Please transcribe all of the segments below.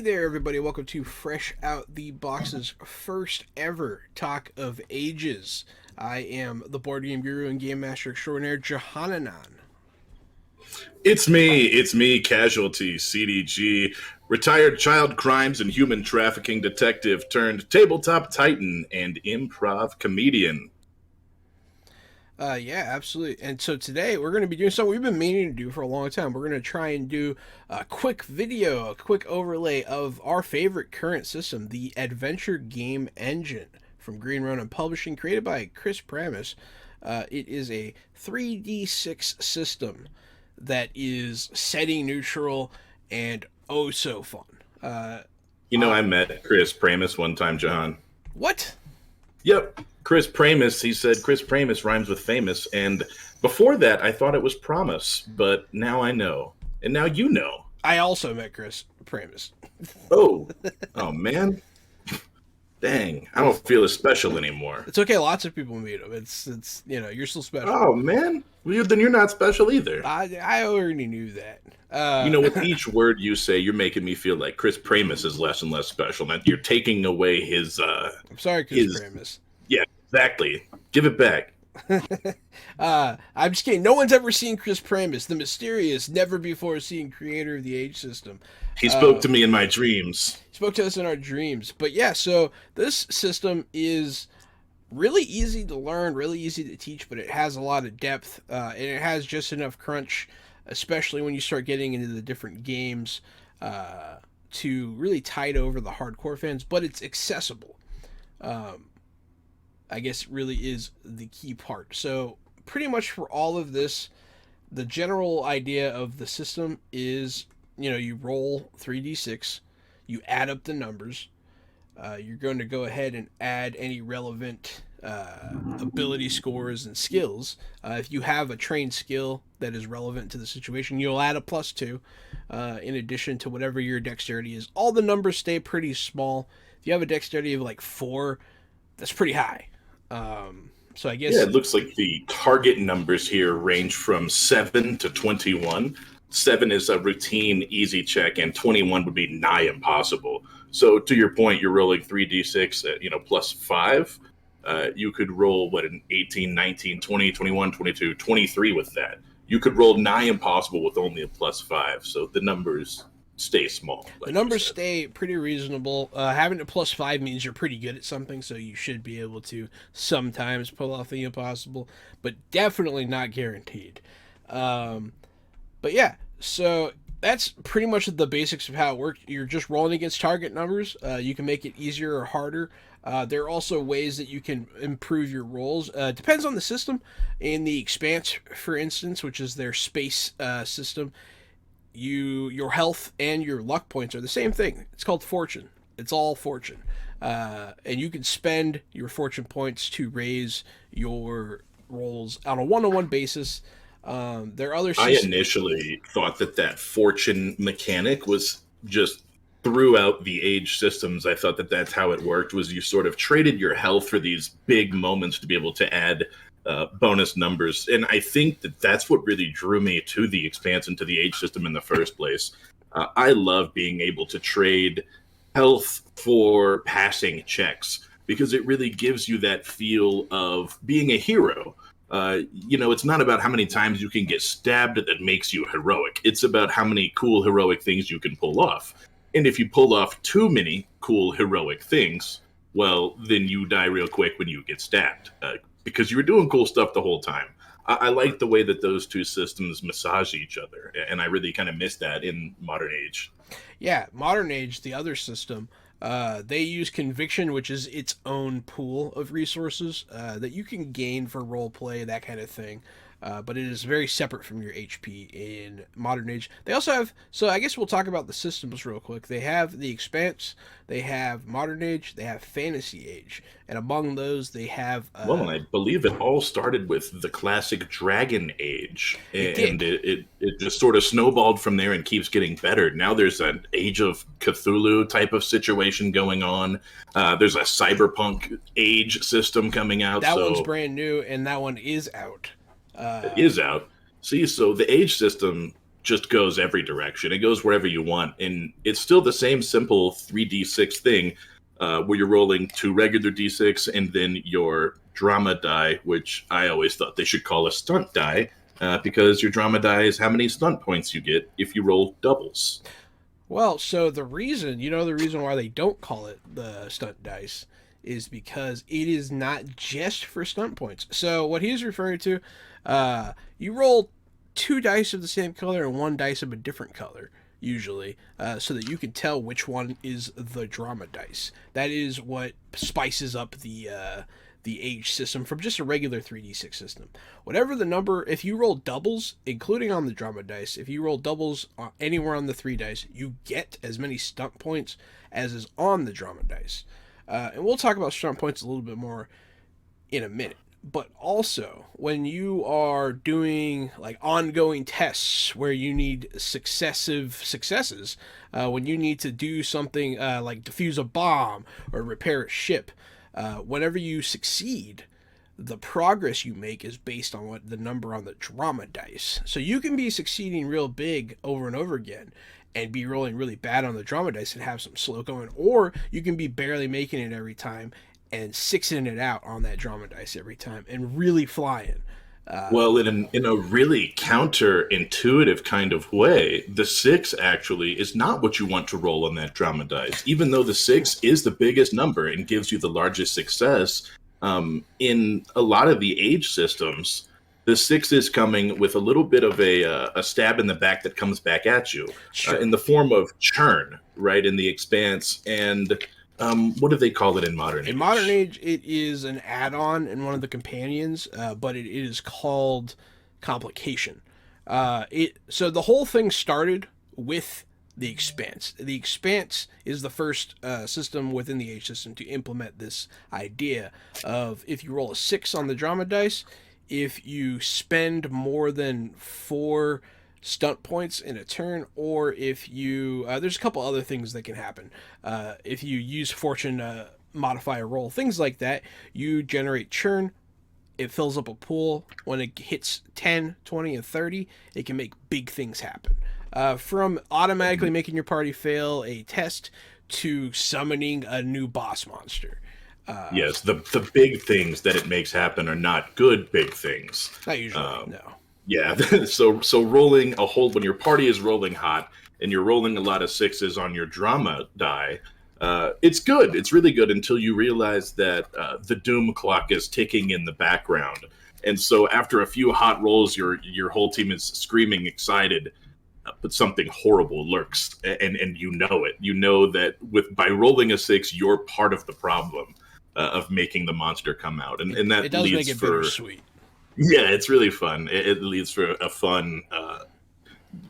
Hey there, everybody. Welcome to Fresh Out the Box's first ever Talk of Ages. I am the board game guru and game master extraordinaire, Jahan. It's me, Casualty, CDG, retired child crimes and human trafficking detective turned tabletop titan and improv comedian. Yeah, absolutely. And so today we're going to be doing something we've been meaning to do for a long time. We're going to try and do a quick video, a quick overlay of our favorite current system, the Adventure Game Engine from Green Ronin Publishing, created by Chris Pramis. It is a 3D6 system that is setting neutral and oh so fun. I met Chris Pramis one time, Jahan. What? Yep, Chris Pramis. He said Chris Pramis rhymes with famous, and before that I thought it was promise, but now I know. And now you know. I also met Chris Pramis. Oh man. Dang, I don't feel as special anymore. It's okay, lots of people meet him. It's you're still special. Oh man, well, then you're not special either. I already knew that. With each word you say, you're making me feel like Chris Pramis is less and less special. That you're taking away his. I'm sorry, Chris Pramis. Yeah, exactly. Give it back. I'm just kidding. No one's ever seen Chris Pramis, the mysterious, never before seen creator of the Age system. He spoke to me in my dreams. He spoke to us in our dreams. But yeah, so this system is really easy to learn, really easy to teach, but it has a lot of depth, and it has just enough crunch, especially when you start getting into the different games, to really tide over the hardcore fans, but it's accessible. I guess really is the key part. So pretty much for all of this, the general idea of the system is, you roll 3d6, you add up the numbers, you're going to go ahead and add any relevant ability scores and skills. If you have a trained skill that is relevant to the situation, you'll add a +2 in addition to whatever your dexterity is. All the numbers stay pretty small. If you have a dexterity of like 4, that's pretty high. So I guess... Yeah, it looks like the target numbers here range from 7 to 21. 7 is a routine, easy check, and 21 would be nigh impossible. So to your point, you're rolling 3d6 at, +5. You could roll, an 18, 19, 20, 21, 22, 23 with that. You could roll nigh impossible with only a +5. So the numbers stay small. The numbers stay pretty reasonable. Having a +5 means you're pretty good at something, so you should be able to sometimes pull off the impossible, but definitely not guaranteed. But yeah, so that's pretty much the basics of how it works. You're just rolling against target numbers. You can make it easier or harder. There are also ways that you can improve your rolls. Depends on the system. In the Expanse, for instance, which is their space system, your health and your luck points are the same thing. It's called fortune. It's all fortune. And you can spend your fortune points to raise your rolls on a one-on-one basis. There are other systems. I initially thought that fortune mechanic was just throughout the Age systems. I thought that's how it worked, was you sort of traded your health for these big moments to be able to add bonus numbers. And I think that's what really drew me to the Expanse and to the Age system in the first place. I love being able to trade health for passing checks, because it really gives you that feel of being a hero. It's not about how many times you can get stabbed that makes you heroic. It's about how many cool heroic things you can pull off. And if you pull off too many cool heroic things, well, then you die real quick when you get stabbed, because you were doing cool stuff the whole time. I like the way that those two systems massage each other, and I really kind of miss that in Modern Age. Yeah, Modern Age, the other system, they use Conviction, which is its own pool of resources that you can gain for role play, that kind of thing. But it is very separate from your HP in Modern Age. They also have, so I guess we'll talk about the systems real quick. They have the Expanse, they have Modern Age, they have Fantasy Age, and among those they have... and I believe it all started with the classic Dragon Age, and it just sort of snowballed from there and keeps getting better. Now there's an Age of Cthulhu type of situation going on. There's a Cyberpunk Age system coming out. That one's brand new, and that one is out. It is out. See, so the Age system just goes every direction. It goes wherever you want, and it's still the same simple 3d6 thing, where you're rolling 2 regular d6 and then your drama die, which I always thought they should call a stunt die, because your drama die is how many stunt points you get if you roll doubles. Well, so the reason why they don't call it the stunt dice is because it is not just for stunt points. So what he's referring to, you roll 2 dice of the same color and 1 dice of a different color, usually, so that you can tell which one is the drama dice. That is what spices up the age system from just a regular 3d6 system. Whatever the number, if you roll doubles, including on the drama dice, if you roll doubles anywhere on the 3 dice, you get as many stunt points as is on the drama dice. And we'll talk about stunt points a little bit more in a minute. But also, when you are doing like ongoing tests where you need successive successes, when you need to do something like defuse a bomb or repair a ship, whenever you succeed, the progress you make is based on what the number on the drama dice. So you can be succeeding real big over and over again and be rolling really bad on the drama dice and have some slow going, or you can be barely making it every time and sixing it out on that drama dice every time and really flying. Well, in a really counterintuitive kind of way, the 6 actually is not what you want to roll on that drama dice. Even though the 6 is the biggest number and gives you the largest success, in a lot of the age systems, the 6 is coming with a little bit of a stab in the back that comes back at you, Sure. in the form of churn, right, in the Expanse. And what do they call it in Modern Age? In Modern Age, it is an add-on in one of the companions, but it is called Complication. So the whole thing started with the Expanse. The Expanse is the first system within the Age system to implement this idea of if you roll a 6 on the drama dice, if you spend more than 4 stunt points in a turn, or if you there's a couple other things that can happen. If you use fortune to modify a roll, things like that, you generate churn. It fills up a pool. When it hits 10, 20, and 30, it can make big things happen. From automatically making your party fail a test to summoning a new boss monster. Yes, the big things that it makes happen are not good big things. Not usually, no. Yeah, so rolling a whole, when your party is rolling hot and you're rolling a lot of 6s on your drama die, it's good. It's really good until you realize that the doom clock is ticking in the background. And so after a few hot rolls, your whole team is screaming excited, but something horrible lurks, and you know it. You know that by rolling a 6, you're part of the problem of making the monster come out. And that it does leads make it for bittersweet. Yeah, it's really fun. It leads for a fun.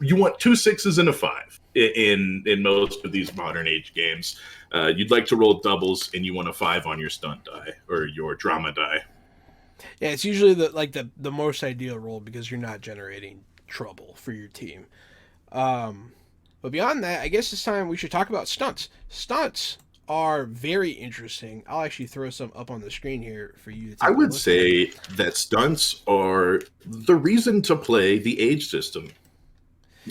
You want 2 6s and a 5 in most of these Modern Age games. You'd like to roll doubles, and you want a 5 on your stunt die or your drama die. Yeah, it's usually the most ideal roll because you're not generating trouble for your team. But beyond that, I guess it's time we should talk about stunts. Stunts are very interesting. I'll actually throw some up on the screen here for you to take I a would look say that stunts are the reason to play the age system.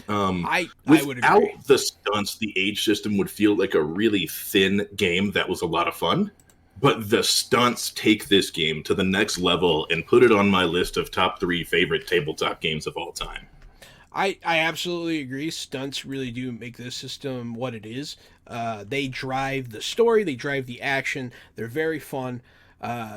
I would Without agree. the stunts, the age system would feel like a really thin game that was a lot of fun. But the stunts take this game to the next level and put it on my list of top 3 favorite tabletop games of all time. I absolutely agree. Stunts really do make this system what it is. They drive the story, they drive the action. They're very fun.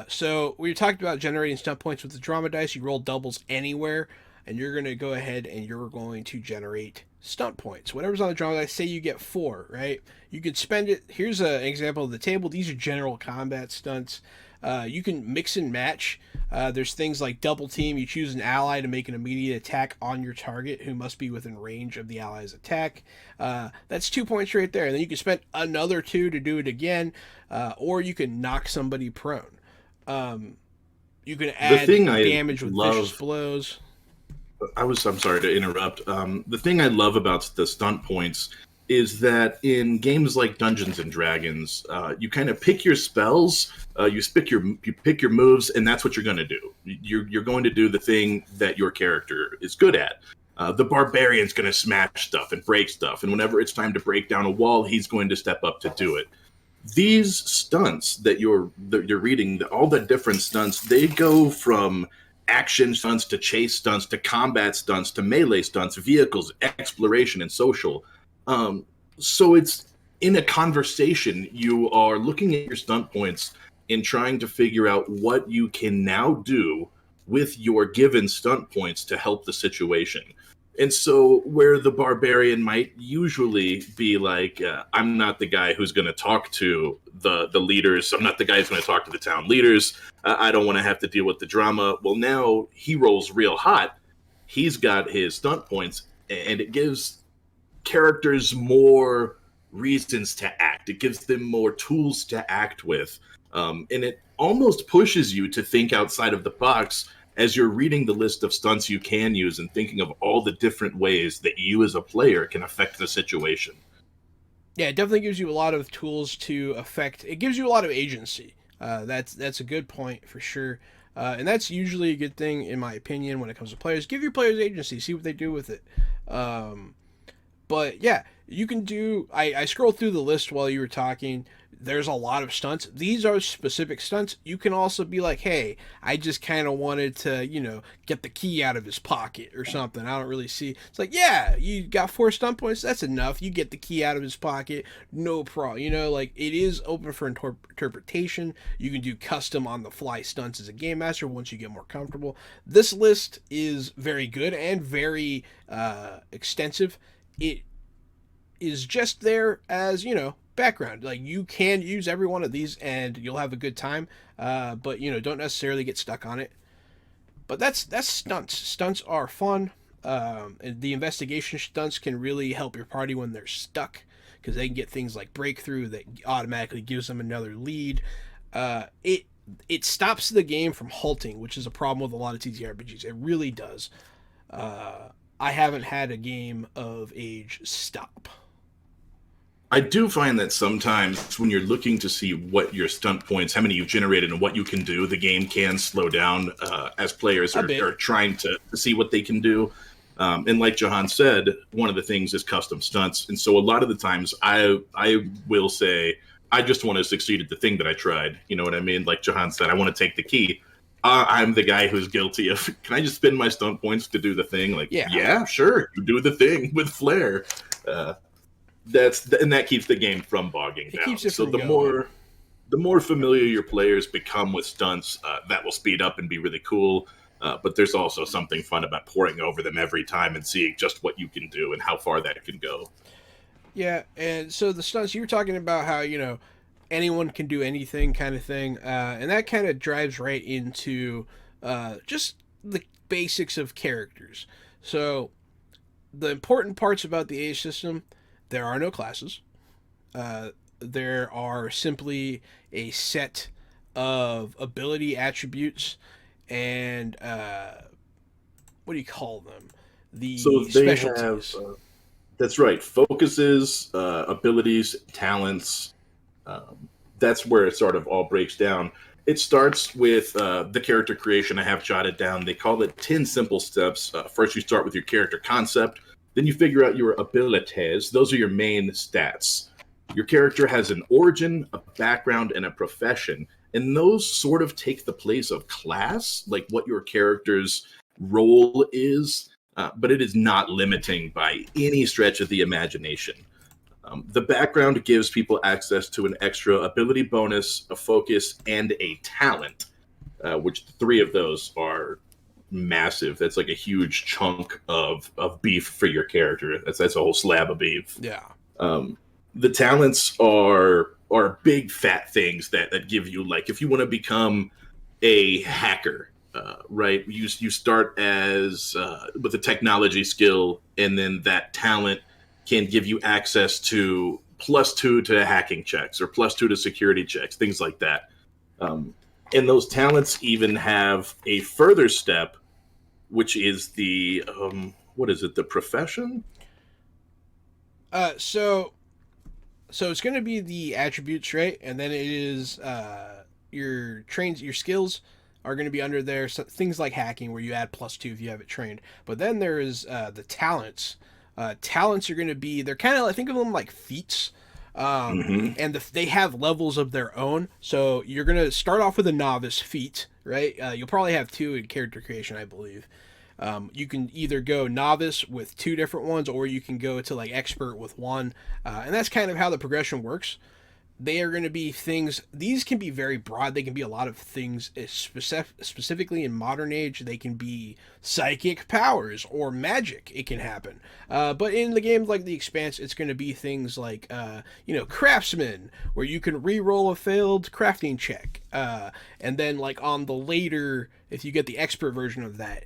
So we talked about generating stunt points with the drama dice. You roll doubles anywhere, and you're going to go ahead and you're going to generate stunt points. Whatever's on the drama dice, say you get 4, right? You could spend it. Here's an example of the table. These are general combat stunts. You can mix and match. There's things like double team. You choose an ally to make an immediate attack on your target who must be within range of the ally's attack. That's 2 points right there. And then you can spend another 2 to do it again, or you can knock somebody prone. You can add damage with vicious blows. I'm sorry to interrupt. The thing I love about the stunt points is that in games like Dungeons and Dragons, you kind of pick your spells, you pick your moves, and that's what you're going to do. You're going to do the thing that your character is good at. The barbarian's going to smash stuff and break stuff, and whenever it's time to break down a wall, he's going to step up to do it. These stunts that you're reading, all the different stunts, they go from action stunts to chase stunts to combat stunts to melee stunts, vehicles, exploration, and social. So it's in a conversation, you are looking at your stunt points and trying to figure out what you can now do with your given stunt points to help the situation. And so, where the barbarian might usually be like, I'm not the guy who's going to talk to the leaders. I'm not the guy who's going to talk to the town leaders. I don't want to have to deal with the drama. Well, now he rolls real hot. He's got his stunt points, and it gives characters more reasons to act. It gives them more tools to act with. And it almost pushes you to think outside of the box as you're reading the list of stunts you can use and thinking of all the different ways that you as a player can affect the situation. Yeah, it definitely gives you a lot of tools to affect. It gives you a lot of agency. That's a good point for sure. And that's usually a good thing, in my opinion, when it comes to players. Give your players agency, see what they do with it. But yeah, you can do. I scrolled through the list while you were talking. There's a lot of stunts. These are specific stunts. You can also be like, hey, I just kind of wanted to, get the key out of his pocket or something. I don't really see. It's like, yeah, you got 4 stunt points. That's enough. You get the key out of his pocket. No problem. Like it is open for interpretation. You can do custom on the fly stunts as a game master once you get more comfortable. This list is very good and very extensive. It is just there as, background. Like you can use every one of these and you'll have a good time. But don't necessarily get stuck on it. But that's stunts. Stunts are fun. And the investigation stunts can really help your party when they're stuck because they can get things like breakthrough that automatically gives them another lead. It stops the game from halting, which is a problem with a lot of TTRPGs. It really does. I haven't had a game of Age stop. I do find that sometimes when you're looking to see what your stunt points, how many you've generated, and what you can do, the game can slow down as players are trying to see what they can do. And like Jahan said, one of the things is custom stunts. And so a lot of the times I will say, I just want to succeed at the thing that I tried. You know what I mean? Like Jahan said, I want to take the key. I'm the guy who's guilty of, can I just spend my stunt points to do the thing? Like, yeah, sure, you do the thing with flair. And that keeps the game from bogging down. So the more familiar your players become with stunts, that will speed up and be really cool. But there's also something fun about poring over them every time and seeing just what you can do and how far that can go. Yeah, and so the stunts you were talking about how anyone can do anything kind of thing, and that kind of drives right into just the basics of characters. So the important parts about the age system. There are no classes. There are simply a set of ability attributes and what do you call them? The so they specialties. That's right. Focuses, abilities, talents. That's where it sort of all breaks down. It starts with the character creation I have jotted down. They call it 10 simple steps. First, you start with your character concept. Then you figure out your abilities. Those are your main stats. Your character has an origin, a background, and a profession. And those sort of take the place of class, like what your character's role is, but it is not limiting by any stretch of the imagination. The background gives people access to an extra ability bonus, a focus, and a talent, which 3 of those are massive. That's like a huge chunk of beef for your character. That's a whole slab of beef. Yeah. The talents are big fat things that give you, like, if you want to become a hacker, right? You start as with a technology skill, and then that talent can give you access to +2 to hacking checks or +2 to security checks, things like that. And those talents even have a further step, which is the what is it? The profession? So it's going to be the attributes, right? And then it is your skills, are going to be under there. So things like hacking, where you add +2 if you have it trained. But then there is the talents. Talents are going to be, they're kind of, I think of them like feats. Hmm. And they have levels of their own. So you're going to start off with a novice feat, right? You'll probably have 2 in character creation, I believe. You can either go novice with 2 different ones, or you can go to like expert with 1. And that's kind of how the progression works. They are going to be things, these can be very broad. They can be a lot of things, specifically in modern age. They can be psychic powers or magic. It can happen. But in the games like The Expanse, it's going to be things like, craftsman, where you can re-roll a failed crafting check. And then like on the later, if you get the expert version of that,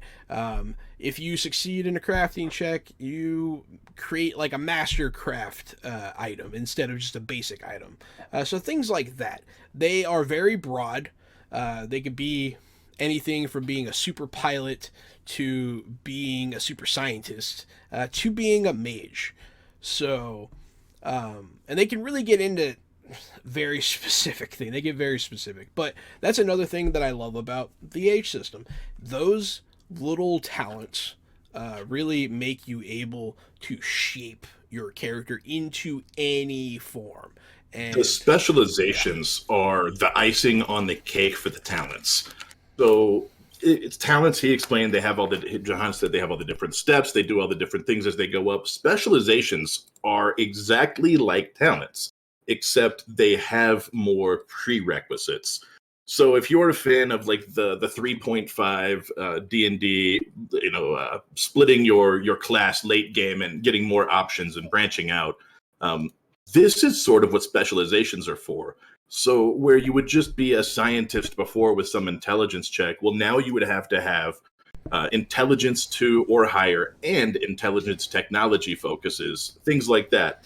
if you succeed in a crafting check, you create like a master craft item instead of just a basic item. So things like that. They are very broad. They could be anything from being a super pilot to being a super scientist to being a mage. So, and they can really get into very specific thing. They get very specific. But that's another thing that I love about the age system. Those little talents really make you able to shape your character into any form. And The specializations are the icing on the cake for the talents. So it's talents. He explained they have all the. Jahan said they have all the different steps. They do all the different things as they go up. Specializations are exactly like talents, except they have more prerequisites. So if you're a fan of like the 3.5 D&D, splitting your class late game and getting more options and branching out, this is sort of what specializations are for. So where you would just be a scientist before with some intelligence check, well, now you would have to have intelligence 2 or higher and intelligence technology focuses, things like that.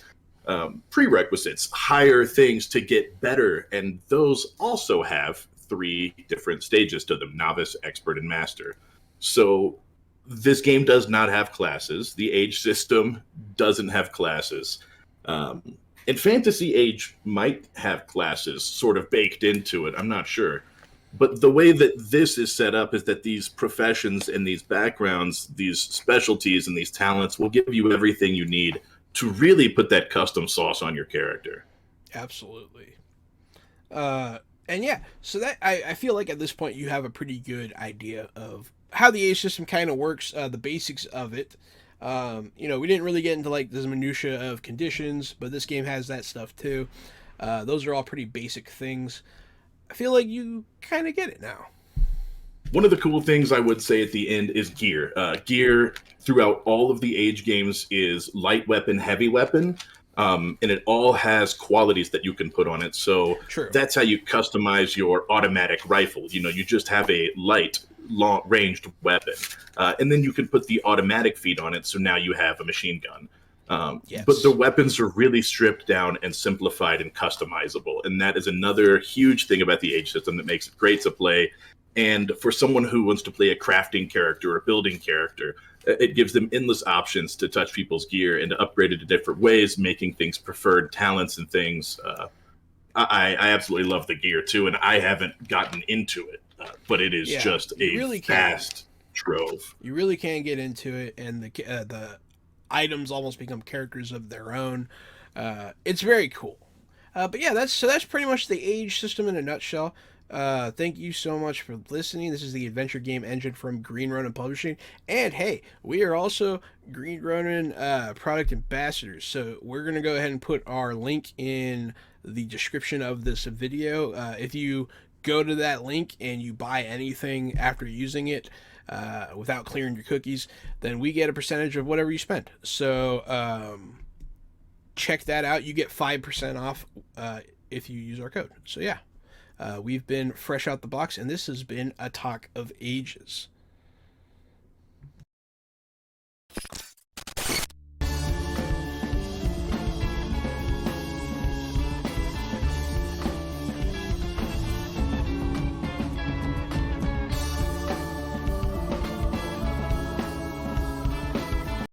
Prerequisites, higher things to get better, and those also have 3 different stages to them: novice, expert, and master. So this game does not have classes. The age system doesn't have classes. And fantasy age might have classes sort of baked into it. I'm not sure. But the way that this is set up is that these professions and these backgrounds, these specialties and these talents will give you everything you need to really put that custom sauce on your character. absolutely. And yeah, so that I feel like at this point you have a pretty good idea of how the age system kind of works, the basics of it. We didn't really get into like the minutia of conditions, but this game has that stuff too. Those are all pretty basic things. I feel like you kind of get it now. One of the cool things I would say at the end is gear. Gear throughout all of the age games is light weapon, heavy weapon, and it all has qualities that you can put on it. So True. that's how you customize your automatic rifle. You just have a light, long ranged weapon, and then you can put the automatic feat on it. So now you have a machine gun. Yes. But the weapons are really stripped down and simplified and customizable, and that is another huge thing about the age system that makes it great to play. And for someone who wants to play a crafting character or a building character, it gives them endless options to touch people's gear and to upgrade it in different ways, making things preferred talents and things. I absolutely love the gear too, and I haven't gotten into it, but it is just a really vast trove. You really can get into it, and the items almost become characters of their own. It's very cool. But yeah, that's pretty much the age system in a nutshell. Thank you so much for listening. This is the adventure game engine from Green Ronin Publishing. And hey, we are also Green Ronin product ambassadors. So we're going to go ahead and put our link in the description of this video. If you go to that link and you buy anything after using it without clearing your cookies, then we get a percentage of whatever you spend. So check that out. You get 5% off if you use our code. So yeah. We've been fresh out the box, and this has been a talk of ages.